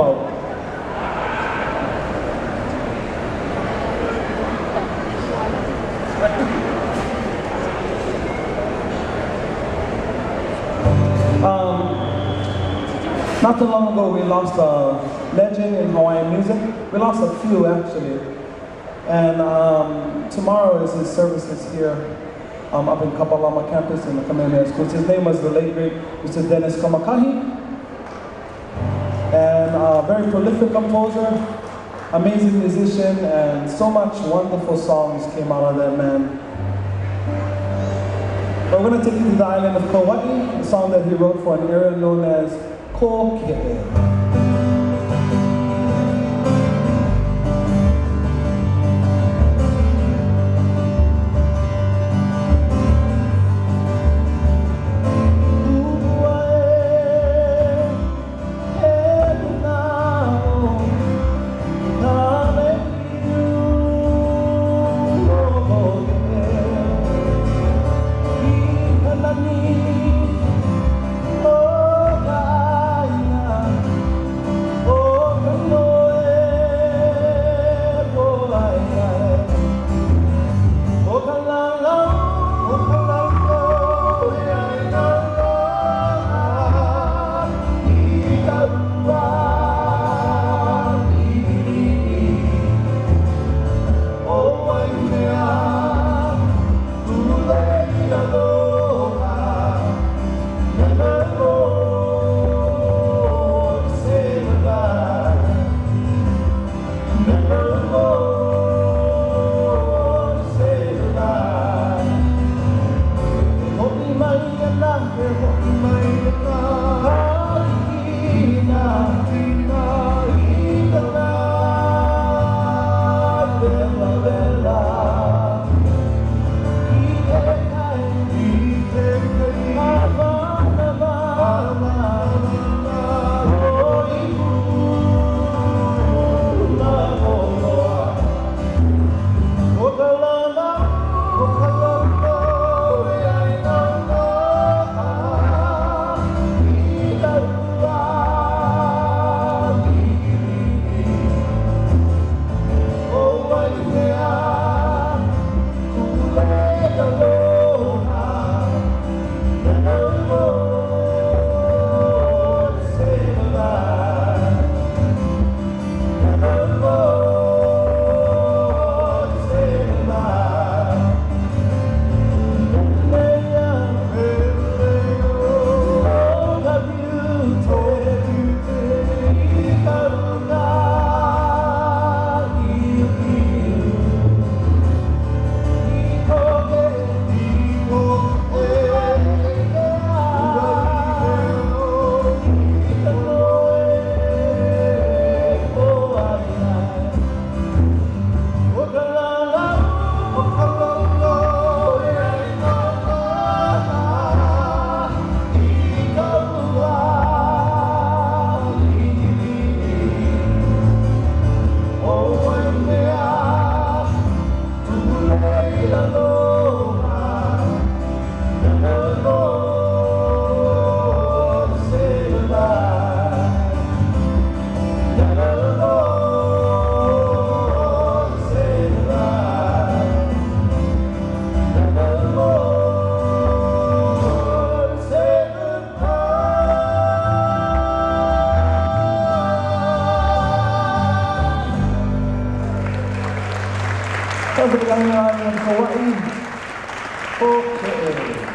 about? Not too long ago, we lost a legend in Hawaiian music. We lost a few, actually. And tomorrow is his services here up in Kapalama campus in the Kamehameha Schools. His name was the late, great Mr. Dennis Kamakahi. And a very prolific composer, amazing musician, and so much wonderful songs came out of that man. But we're going to take you to the island of Kauai, a song that he wrote for an area known as Koke'e. Hawaii. Okay.